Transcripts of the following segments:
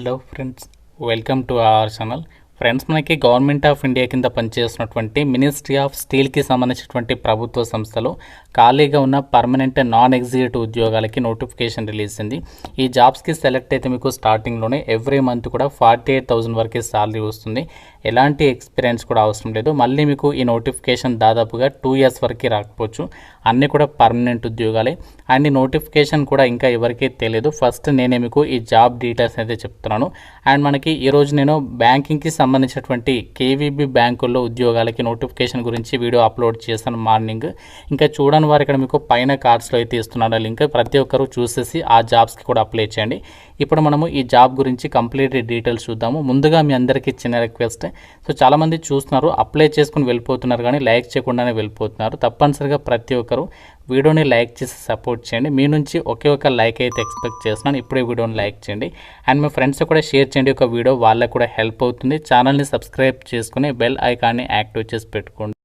Hello friends, welcome to our channel. Friends, మనకి government of India కింద పనిచేస్తున్నటువంటి ministry of స్టీల్కి సంబంధించినటువంటి ప్రభుత్వ సంస్థలో ఖాళీగా ఉన్న పర్మనెంట్ నాన్ ఎగ్జిక్యూటివ్ ఉద్యోగాలకి నోటిఫికేషన్ రిలీజ్ అయింది. ఈ జాబ్స్కి సెలెక్ట్ అయితే మీకు స్టార్టింగ్లోనే ఎవ్రీ మంత్ కూడా 48,000 వరకే శాలరీ వస్తుంది. ఎలాంటి ఎక్స్పీరియన్స్ కూడా అవసరం లేదు. మళ్ళీ మీకు ఈ నోటిఫికేషన్ దాదాపుగా 2 years వరకు రాకపోవచ్చు. అన్నీ కూడా పర్మనెంట్ ఉద్యోగాలే. అండ్ ఈ నోటిఫికేషన్ కూడా ఇంకా ఎవరికీ తెలియదు. ఫస్ట్ నేనే మీకు ఈ జాబ్ డీటెయిల్స్ అయితే చెప్తున్నాను. అండ్ మనకి ఈరోజు నేను బ్యాంకింగ్కి సంబంధించినటువంటి కేవీబీ బ్యాంకుల్లో ఉద్యోగాలకి నోటిఫికేషన్ గురించి వీడియో అప్లోడ్ చేశాను మార్నింగ్. ఇంకా చూడని వారు ఇక్కడ మీకు పైన కార్డ్స్లో అయితే ఇస్తున్నాను లింక్. ప్రతి ఒక్కరూ చూసేసి ఆ జాబ్స్కి కూడా అప్లై చేయండి. ఇప్పుడు మనము ఈ జాబ్ గురించి కంప్లీట్ డీటెయిల్స్ చూద్దాము. ముందుగా మీ అందరికీ చిన్న రిక్వెస్ట్. సో చాలామంది చూస్తున్నారు, అప్లై చేసుకుని వెళ్ళిపోతున్నారు, కానీ లైక్ చేయకుండానే వెళ్ళిపోతున్నారు. తప్పనిసరిగా ప్రతి ఒక్కరు వీడియోని లైక్ చేసి సపోర్ట్ చేయండి. మీ నుంచి ఒకే ఒక లైక్ అయితే ఎక్స్పెక్ట్ చేస్తున్నాను. ఇప్పుడే వీడియోని లైక్ చేయండి. అండ్ మీ ఫ్రెండ్స్ కూడా షేర్ చేయండి. ఒక వీడియో వాళ్ళకు కూడా హెల్ప్ అవుతుంది. ఛానల్ని సబ్స్క్రైబ్ చేసుకుని బెల్ ఐకాన్ని యాక్టివ్ చేసి పెట్టుకోండి.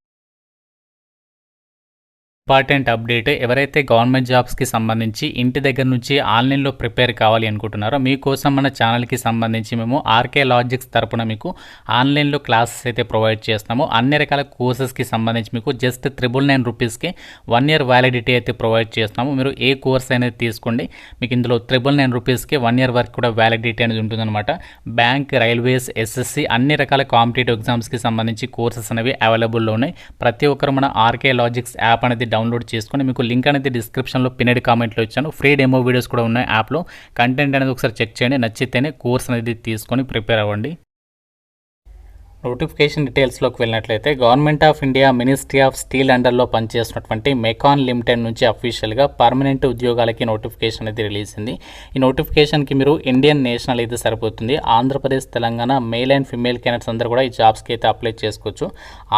ఇంపార్టెంట్ అప్డేట్, ఎవరైతే గవర్నమెంట్ జాబ్స్కి సంబంధించి ఇంటి దగ్గర నుంచి ఆన్లైన్లో ప్రిపేర్ కావాలి అనుకుంటున్నారో మీకోసం మన ఛానల్కి సంబంధించి మేము ఆర్కే లాజిక్స్ తరపున మీకు ఆన్లైన్లో క్లాసెస్ అయితే ప్రొవైడ్ చేస్తున్నాము. అన్ని రకాల కోర్సెస్కి సంబంధించి మీకు జస్ట్ 999 రూపీస్కి 1 year వ్యాలిడిటీ అయితే ప్రొవైడ్ చేస్తున్నాము. మీరు ఏ కోర్స్ అనేది తీసుకోండి, మీకు ఇందులో 999 రూపీస్కి 1 year వరకు కూడా వ్యాలిడిటీ అనేది ఉంటుందన్నమాట. బ్యాంక్, రైల్వేస్, ఎస్ఎస్సి అన్ని రకాల కాంపిటేటివ్ ఎగ్జామ్స్కి సంబంధించి కోర్సెస్ అనేవి అవైలబుల్లో ఉన్నాయి. ప్రతి ఒక్కరు మన ఆర్కే లాజిక్స్ యాప్ అనేది డౌన్లోడ్ చేసుకొని, మీకు లింక్ అనేది డిస్క్రిప్షన్లో పిన్నెడ్ కామెంట్లో ఇచ్చాను. ఫ్రీ డెమో వీడియోస్ కూడా ఉన్నాయి యాప్లో. కంటెంట్ అనేది ఒకసారి చెక్ చేయండి. నచ్చితేనే కోర్స్ అనేది తీసుకొని ప్రిపేర్ అవ్వండి. నోటిఫికేషన్ డీటెయిల్స్లోకి వెళ్ళినట్లయితే government of India ministry of steel అండర్లో పనిచేస్తున్నటువంటి మెకాన్ లిమిటెడ్ నుంచి అఫీషియల్గా పర్మనెంట్ ఉద్యోగాలకి నోటిఫికేషన్ అనేది రిలీజ్ అయింది. ఈ నోటిఫికేషన్కి మీరు ఇండియన్ నేషనల్ అయితే సరిపోతుంది. Andhra Pradesh, Telangana male and female candidates అందరూ కూడా ఈ జాబ్స్కి అయితే అప్లై చేసుకోవచ్చు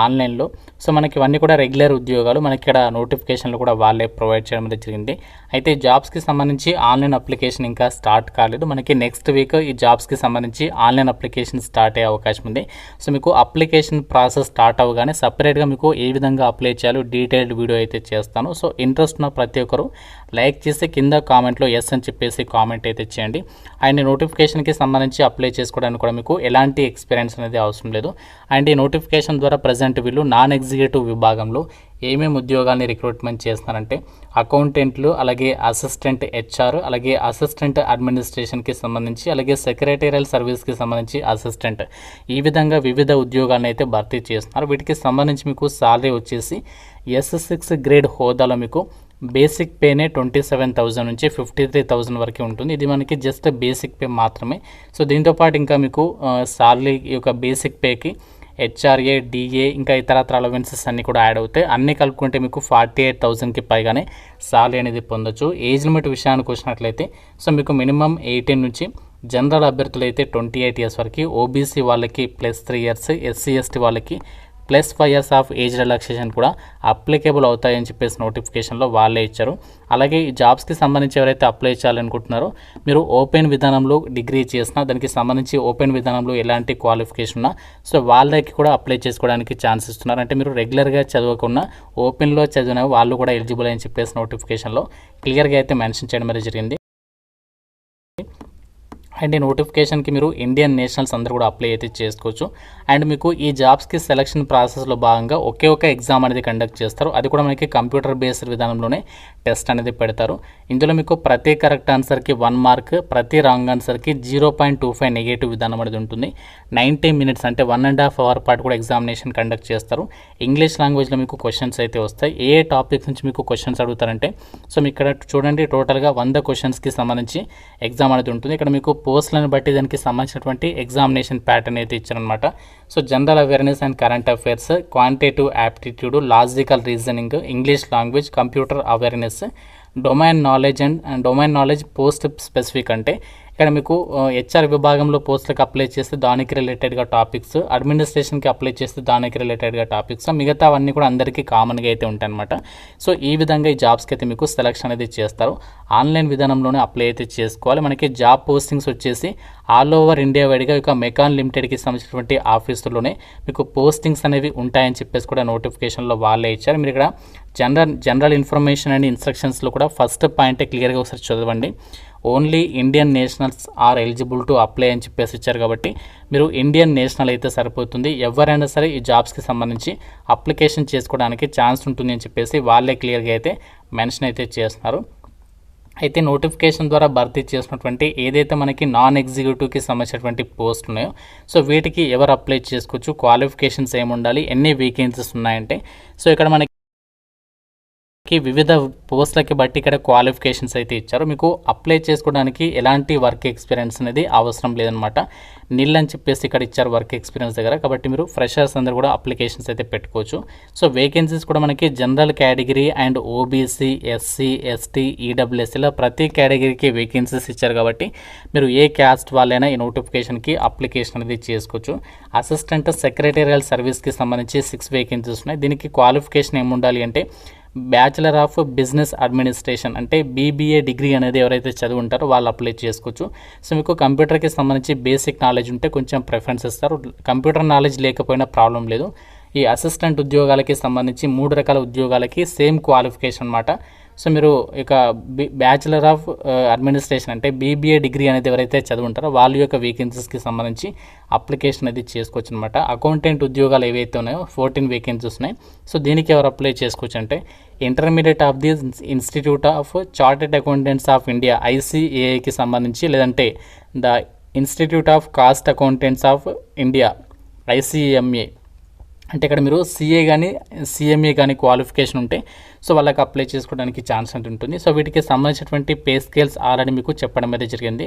ఆన్లైన్లో. సో మనకి ఇవన్నీ కూడా రెగ్యులర్ ఉద్యోగాలు. మనకి ఇక్కడ నోటిఫికేషన్లు కూడా వాళ్ళే ప్రొవైడ్ చేయడం అనేది జరిగింది. అయితే ఈ జాబ్స్కి సంబంధించి ఆన్లైన్ అప్లికేషన్ ఇంకా స్టార్ట్ కాలేదు. మనకి నెక్స్ట్ వీక్ ఈ జాబ్స్కి సంబంధించి ఆన్లైన్ అప్లికేషన్ స్టార్ట్ అయ్యే అవకాశం ఉంది. సో మీకు అప్లికేషన్ ప్రాసెస్ స్టార్ట్ అవ్వగానే సపరేట్గా మీకు ఏ విధంగా అప్లై చేయాలో డీటెయిల్డ్ వీడియో అయితే చేస్తాను. సో ఇంట్రెస్ట్ ఉన్న ప్రతి ఒక్కరు లైక్ చేసి కింద కామెంట్లో ఎస్ అని చెప్పేసి కామెంట్ అయితే చేయండి. అండ్ ఈ నోటిఫికేషన్కి సంబంధించి అప్లై చేసుకోవడానికి కూడా మీకు ఎలాంటి ఎక్స్పీరియన్స్ అనేది అవసరం లేదు. అండ్ ఈ నోటిఫికేషన్ ద్వారా ప్రజెంట్ వీళ్ళు నాన్ ఎగ్జిక్యూటివ్ విభాగంలో ఏమేమి ఉద్యోగాల్ని రిక్రూట్మెంట్ చేస్తున్నారంటే అకౌంటెంట్లు, అలాగే అసిస్టెంట్ హెచ్ఆర్, అలాగే అసిస్టెంట్ అడ్మినిస్ట్రేషన్కి సంబంధించి, అలాగే సెక్రటేరియల్ సర్వీస్కి సంబంధించి అసిస్టెంట్, ఈ విధంగా వివిధ ఉద్యోగాలను అయితే భర్తీ చేస్తున్నారు. వీటికి సంబంధించి మీకు సాలరీ వచ్చేసి S6 గ్రేడ్ హోదాలో మీకు బేసిక్ పేనే 27,000 నుంచి 53,000 వరకు ఉంటుంది. ఇది మనకి జస్ట్ బేసిక్ పే మాత్రమే. సో దీంతోపాటు ఇంకా మీకు సాలరీ యొక్క బేసిక్ పేకి హెచ్ఆర్ఏ, డిఏ ఇంకా ఇతరత్ర అలవెన్సెస్ అన్నీ కూడా యాడ్ అవుతాయి. అన్నీ కలుపుకుంటే మీకు 48,000కి పైగానే సాలరీ అనేది పొందొచ్చు. ఏజ్ లిమిట్ విషయానికి వచ్చినట్లయితే సో మీకు మినిమం 18 నుంచి, జనరల్ అభ్యర్థులు అయితే 28 years వరకు, ఓబీసీ వాళ్ళకి +3 years, SC ST వాళ్ళకి +5 years ఆఫ్ ఏజ్ రిలాక్సేషన్ కూడా అప్లికేబుల్ అవుతాయని చెప్పేసి నోటిఫికేషన్లో వాళ్ళే ఇచ్చారు. అలాగే ఈ జాబ్స్కి సంబంధించి ఎవరైతే అప్లై చేయాలనుకుంటున్నారో మీరు ఓపెన్ విధానంలో డిగ్రీ చేసినా, దానికి సంబంధించి ఓపెన్ విధానంలో ఎలాంటి క్వాలిఫికేషన్ ఉన్నా సో వాళ్ళకి కూడా అప్లై చేసుకోవడానికి ఛాన్స్ ఇస్తున్నారు. అంటే మీరు రెగ్యులర్గా చదవకుండా ఓపెన్లో చదివిన వాళ్ళు కూడా ఎలిజిబుల్ అని చెప్పేసి నోటిఫికేషన్లో క్లియర్గా అయితే మెన్షన్ చేయడం అనేది జరిగింది. అండ్ ఈ నోటిఫికేషన్కి మీరు ఇండియన్ నేషనల్స్ అందరూ కూడా అప్లై అయితే చేసుకోవచ్చు. అండ్ మీకు ఈ జాబ్స్కి సెలక్షన్ ప్రాసెస్లో భాగంగా ఒకే ఒక ఎగ్జామ్ అనేది కండక్ట్ చేస్తారు. అది కూడా మనకి కంప్యూటర్ బేస్డ్ విధానంలోనే టెస్ట్ అనేది పెడతారు. ఇందులో మీకు ప్రతి కరెక్ట్ ఆన్సర్కి 1 mark, ప్రతి రాంగ్ ఆన్సర్కి 0.25 నెగటివ్ విధానం అనేది ఉంటుంది. 90 minutes అంటే 1.5 hour పాటు కూడా ఎగ్జామినేషన్ కండక్ట్ చేస్తారు. ఇంగ్లీష్ లాంగ్వేజ్లో మీకు క్వశ్చన్స్ అయితే వస్తాయి. ఏ టాపిక్స్ నుంచి మీకు క్వశ్చన్స్ అడుగుతారంటే సో మీకు ఇక్కడ చూడండి, టోటల్గా 100 క్వశ్చన్స్కి సంబంధించి ఎగ్జామ్ అనేది ఉంటుంది. ఇక్కడ మీకు పోస్టులను బట్టి దానికి సంబంధించినటువంటి ఎగ్జామినేషన్ ప్యాటర్న్ అయితే ఇచ్చారనమాట. So general awareness and current affairs, quantitative aptitude, logical reasoning, English language, computer awareness, domain knowledge post specific అంటే ఇక్కడ మీకు హెచ్ఆర్ విభాగంలో పోస్టులకు అప్లై చేస్తే దానికి రిలేటెడ్గా టాపిక్స్, అడ్మినిస్ట్రేషన్కి అప్లై చేస్తే దానికి రిలేటెడ్గా టాపిక్స్, మిగతా అవన్నీ కూడా అందరికీ కామన్గా అయితే ఉంటాయి అనమాట. సో ఈ విధంగా ఈ జాబ్స్కి అయితే మీకు సెలక్షన్ అనేది చేస్తారు. ఆన్లైన్ విధానంలోనే అప్లై అయితే చేసుకోవాలి. మనకి జాబ్ పోస్టింగ్స్ వచ్చేసి ఆల్ ఓవర్ ఇండియా వైడ్గా ఇక మెకాన్ లిమిటెడ్కి సంబంధించినటువంటి ఆఫీసుల్లోనే మీకు పోస్టింగ్స్ అనేవి ఉంటాయని చెప్పేసి కూడా నోటిఫికేషన్లో వాళ్ళే ఇచ్చారు. మీరు ఇక్కడ జనరల్ ఇన్ఫర్మేషన్ అండ్ ఇన్స్ట్రక్షన్స్లో కూడా ఫస్ట్ పాయింటే క్లియర్గా ఒకసారి చదవండి. Only Indian nationals are eligible to apply అని చెప్పేసి ఇచ్చారు కాబట్టి మీరు ఇండియన్ నేషనల్ అయితే సరిపోతుంది. ఎవరైనా సరే ఈ జాబ్స్కి సంబంధించి అప్లికేషన్ చేసుకోవడానికి ఛాన్స్ ఉంటుంది అని చెప్పేసి వాళ్ళే క్లియర్గా అయితే మెన్షన్ అయితే చేస్తున్నారు. అయితే నోటిఫికేషన్ ద్వారా భర్తీ చేసినటువంటి ఏదైతే మనకి నాన్ ఎగ్జిక్యూటివ్కి సంబంధించినటువంటి పోస్టులు ఉన్నాయో సో వీటికి ఎవరు అప్లై చేసుకోవచ్చు, క్వాలిఫికేషన్స్ ఏమి ఉండాలి, ఎన్ని వేకెన్సీస్ ఉన్నాయంటే సో ఇక్కడ మనకి వివిధ పోస్టులకి బట్టి ఇక్కడ క్వాలిఫికేషన్స్ అయితే ఇచ్చారు. మీకు అప్లై చేసుకోవడానికి ఎలాంటి వర్క్ ఎక్స్పీరియన్స్ అనేది అవసరం లేదనమాట. నిల్ అని చెప్పేసి ఇక్కడ ఇచ్చారు వర్క్ ఎక్స్పీరియన్స్ దగ్గర. కాబట్టి మీరు ఫ్రెషర్స్ అందరూ కూడా అప్లికేషన్స్ అయితే పెట్టుకోవచ్చు. సో వేకెన్సీస్ కూడా మనకి general category and OBC, SC, ST, EWS ఇలా ప్రతి కేటగిరీకి వేకెన్సీస్ ఇచ్చారు. కాబట్టి మీరు ఏ క్యాస్ట్ వాళ్ళైనా ఈ నోటిఫికేషన్కి అప్లికేషన్ అనేది చేసుకోవచ్చు. అసిస్టెంట్ సెక్రటేరియల్ సర్వీస్కి సంబంధించి 6 వేకెన్సీస్ ఉన్నాయి. దీనికి క్వాలిఫికేషన్ ఏముండాలి అంటే బ్యాచిలర్ ఆఫ్ బిజినెస్ అడ్మినిస్ట్రేషన్ అంటే బీబీఏ డిగ్రీ అనేది ఎవరైతే చదివి ఉంటారో వాళ్ళు అప్లై చేసుకోవచ్చు. సో మీకు కంప్యూటర్కి సంబంధించి బేసిక్ నాలెడ్జ్ ఉంటే కొంచెం ప్రిఫరెన్స్ ఇస్తారు. కంప్యూటర్ నాలెడ్జ్ లేకపోయినా ప్రాబ్లం లేదు. ఈ అసిస్టెంట్ ఉద్యోగాలకి సంబంధించి 3 రకాల ఉద్యోగాలకి సేమ్ క్వాలిఫికేషన్ అన్నమాట. సో మీరు ఇక బ్యాచిలర్ ఆఫ్ అడ్మినిస్ట్రేషన్ అంటే బీబీఏ డిగ్రీ అనేది ఎవరైతే చదివి ఉంటారో వాళ్ళ యొక్క వేకెన్సీస్కి సంబంధించి అప్లికేషన్ అనేది చేసుకోవచ్చు అనమాట. అకౌంటెంట్ ఉద్యోగాలు ఏవైతే ఉన్నాయో 14 వేకెన్సీస్ ఉన్నాయి. సో దీనికి ఎవరు అప్లై చేసుకోవచ్చు అంటే intermediate of the institute of chartered accountants of India ICAIకి సంబంధించి, లేదంటే the institute of cost accountants of India ICMA అంటే ఇక్కడ మీరు CA కానీ CMA కానీ క్వాలిఫికేషన్ ఉంటే సో వాళ్ళకి అప్లై చేసుకోవడానికి ఛాన్స్ ఉంటుంది. సో వీటికి సంబంధించినటువంటి పే స్కేల్స్ ఆల్రెడీ మీకు చెప్పడం అయితే జరిగింది.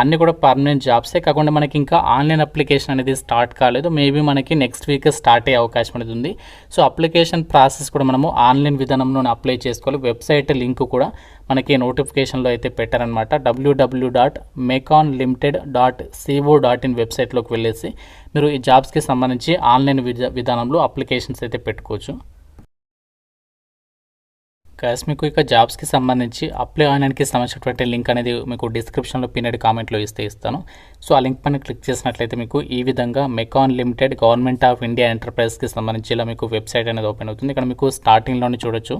అన్నీ కూడా పర్మనెంట్ జాబ్సే కాకుండా మనకి ఇంకా ఆన్లైన్ అప్లికేషన్ అనేది స్టార్ట్ కాలేదు. మేబీ మనకి నెక్స్ట్ వీక్ స్టార్ట్ అయ్యే అవకాశం అనేది ఉంది. సో అప్లికేషన్ ప్రాసెస్ కూడా మనము ఆన్లైన్ విధానంలోనే అప్లై చేసుకోవాలి. వెబ్సైట్ లింక్ కూడా మనకి నోటిఫికేషన్లో అయితే పెట్టారనమాట. www.meconlimited.co.in వెబ్సైట్లోకి వెళ్ళేసి మీరు ఈ జాబ్స్కి సంబంధించి ఆన్లైన్ విధానంలో అప్లికేషన్స్ అయితే పెట్టుకోవచ్చు. గైస్ మీకు ఇక జాబ్స్కి సంబంధించి అప్లై ఆన్లైన్కి సంబంధించినటువంటి లింక్ అనేది మీకు డిస్క్రిప్షన్లో పిన్నెడ్ కామెంట్లో ఇస్తాను. సో ఆ లింక్ పైన క్లిక్ చేసినట్లయితే మీకు ఈ విధంగా MECON limited government of India ఎంటర్ప్రైజ్కి సంబంధించి ఇలా మీకు వెబ్సైట్ అనేది ఓపెన్ అవుతుంది. ఇక్కడ మీకు స్టార్టింగ్లోనే చూడొచ్చు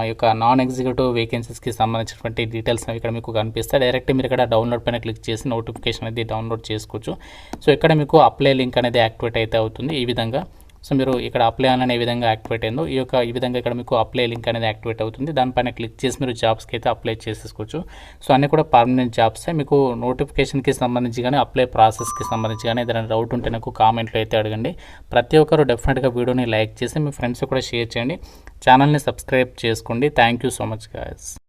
ఈ యొక్క నాన్ ఎగ్జిక్యూటివ్ వేకెన్సీస్కి సంబంధించినటువంటి డీటెయిల్స్ అవి ఇక్కడ మీకు కనిపిస్తాయి. డైరెక్ట్ మీరు ఇక్కడ డౌన్లోడ్ పైన క్లిక్ చేసి నోటిఫికేషన్ అనేది డౌన్లోడ్ చేసుకోవచ్చు. సో ఇక్కడ మీకు అప్లై లింక్ అనేది యాక్టివేట్ అయితే అవుతుంది ఈ విధంగా. సో మీరు ఇక్కడ అప్లై ఆన్లైన్ ఏ విధంగా యాక్టివేట్ అయిందో ఈ విధంగా ఇక్కడ మీకు అప్లై లింక్ అనేది యాక్టివేట్ అవుతుంది. దానిపైన క్లిక్ చేసి మీరు జాబ్స్కి అయితే అప్లై చేసేసుకోవచ్చు. సో అన్నీ కూడా పర్మనెంట్ జాబ్సే. మీకు నోటిఫికేషన్కి సంబంధించి కానీ అప్లై ప్రాసెస్కి సంబంధించి కానీ ఏదైనా డౌట్ ఉంటే నాకు కామెంట్లో అయితే అడగండి. ప్రతి ఒక్కరు డెఫినెట్గా వీడియోని లైక్ చేసి మీ ఫ్రెండ్స్ కూడా షేర్ చేయండి. ఛానల్ని సబ్స్క్రైబ్ చేసుకోండి. Thank you so much guys.